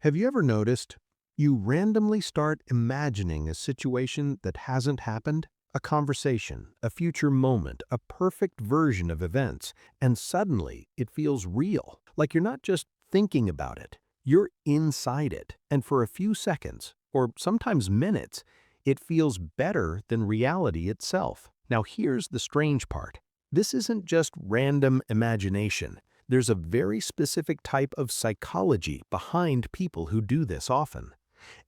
Have you ever noticed you randomly start imagining a situation that hasn't happened? A conversation, a future moment, a perfect version of events, and suddenly it feels real, like you're not just thinking about it, you're inside it. And for a few seconds, or sometimes minutes, it feels better than reality itself. Now here's the strange part. This isn't just random imagination. There's a very specific type of psychology behind people who do this often.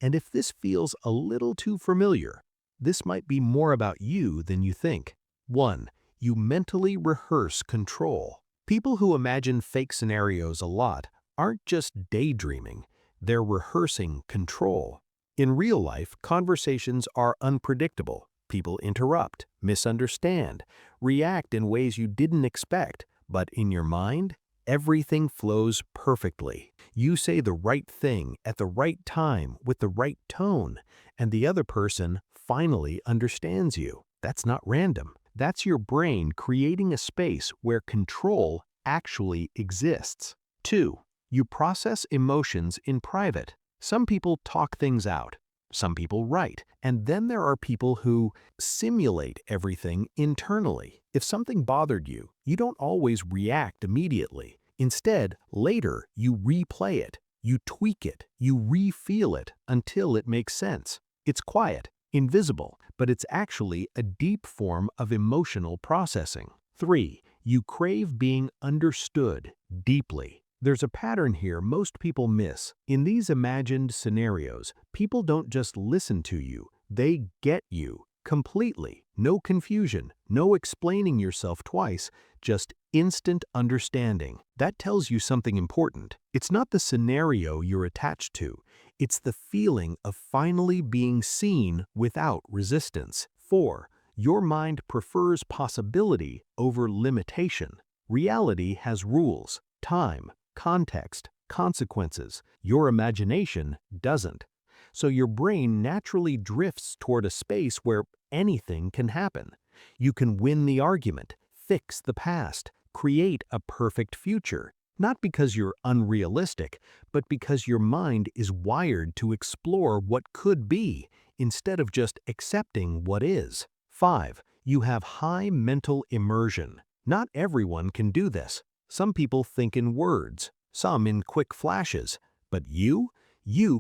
And if this feels a little too familiar, this might be more about you than you think. 1. You mentally rehearse control. People who imagine fake scenarios a lot aren't just daydreaming, they're rehearsing control. In real life, conversations are unpredictable. People interrupt, misunderstand, react in ways you didn't expect, but in your mind, everything flows perfectly. You say the right thing at the right time with the right tone, and the other person finally understands you. That's not random. That's your brain creating a space where control actually exists. 2. You process emotions in private. Some people talk things out. Some people write. And then there are people who simulate everything internally. If something bothered you, you don't always react immediately. Instead, later, you replay it, you tweak it, you re-feel it until it makes sense. It's quiet, invisible, but it's actually a deep form of emotional processing. 3. You crave being understood deeply. There's a pattern here most people miss. In these imagined scenarios, people don't just listen to you, they get you completely. No confusion, no explaining yourself twice, just instant understanding. That tells you something important. It's not the scenario you're attached to. It's the feeling of finally being seen without resistance. 4. Your mind prefers possibility over limitation. Reality has rules, time, context, consequences. Your imagination doesn't. So your brain naturally drifts toward a space where anything can happen. You can win the argument, fix the past, create a perfect future, not because you're unrealistic, but because your mind is wired to explore what could be instead of just accepting what is. 5. You have high mental immersion. Not everyone can do this. Some people think in words, some in quick flashes, but you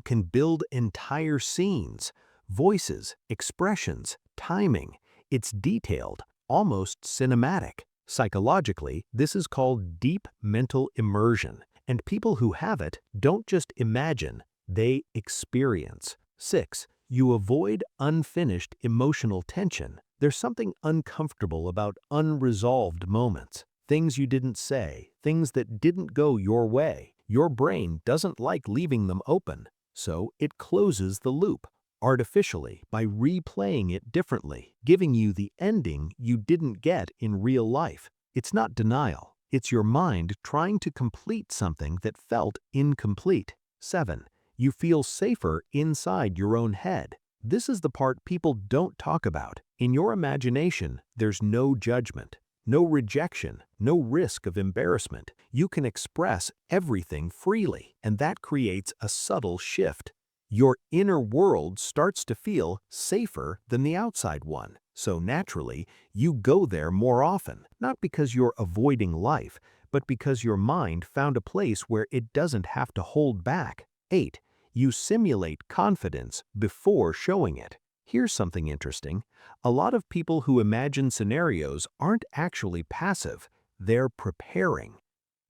can build entire scenes, voices, expressions, timing. It's detailed, almost cinematic. Psychologically, this is called deep mental immersion, and people who have it don't just imagine, they experience. 6. You avoid unfinished emotional tension. There's something uncomfortable about unresolved moments. Things you didn't say, things that didn't go your way. Your brain doesn't like leaving them open, so it closes the loop artificially by replaying it differently, giving you the ending you didn't get in real life. It's not denial. It's your mind trying to complete something that felt incomplete. 7. You feel safer inside your own head. This is the part people don't talk about. In your imagination, there's no judgment. No rejection, no risk of embarrassment. You can express everything freely, and that creates a subtle shift. Your inner world starts to feel safer than the outside one. So naturally, you go there more often, not because you're avoiding life, but because your mind found a place where it doesn't have to hold back. 8. You simulate confidence before showing it. Here's something interesting. A lot of people who imagine scenarios aren't actually passive, they're preparing.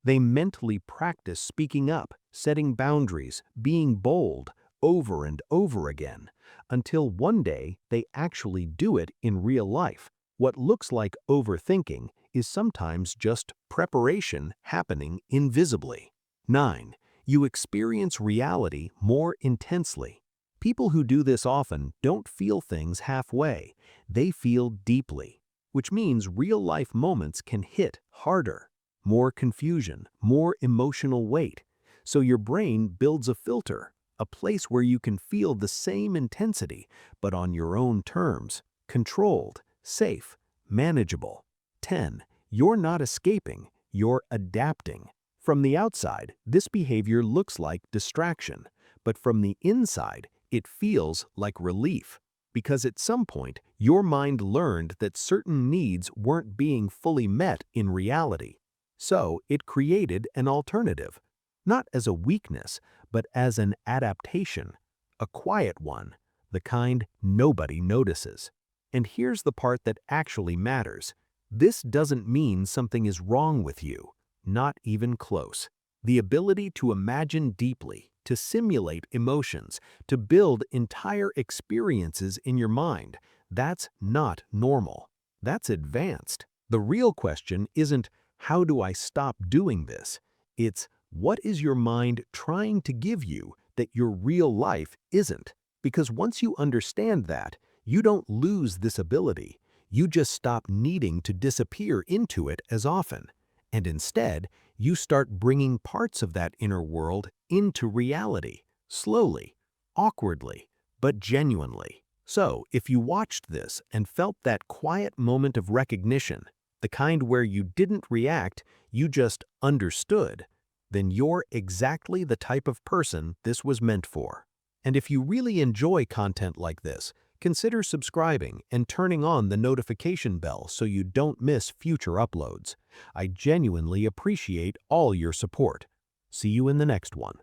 They mentally practice speaking up, setting boundaries, being bold, over and over again, until one day they actually do it in real life. What looks like overthinking is sometimes just preparation happening invisibly. 9. You experience reality more intensely. People who do this often don't feel things halfway, they feel deeply, which means real-life moments can hit harder. More confusion, more emotional weight. So your brain builds a filter, a place where you can feel the same intensity, but on your own terms, controlled, safe, manageable. 10. You're not escaping, you're adapting. From the outside, this behavior looks like distraction, but from the inside, it feels like relief. Because at some point, your mind learned that certain needs weren't being fully met in reality. So it created an alternative, not as a weakness, but as an adaptation, a quiet one, the kind nobody notices. And here's the part that actually matters. This doesn't mean something is wrong with you, not even close. The ability to imagine deeply, to simulate emotions, to build entire experiences in your mind, that's not normal. That's advanced. The real question isn't, how do I stop doing this? It's, what is your mind trying to give you that your real life isn't? Because once you understand that, you don't lose this ability. You just stop needing to disappear into it as often. And instead, you start bringing parts of that inner world into reality, slowly, awkwardly, but genuinely. So, if you watched this and felt that quiet moment of recognition, the kind where you didn't react, you just understood, then you're exactly the type of person this was meant for. And if you really enjoy content like this, consider subscribing and turning on the notification bell so you don't miss future uploads. I genuinely appreciate all your support. See you in the next one.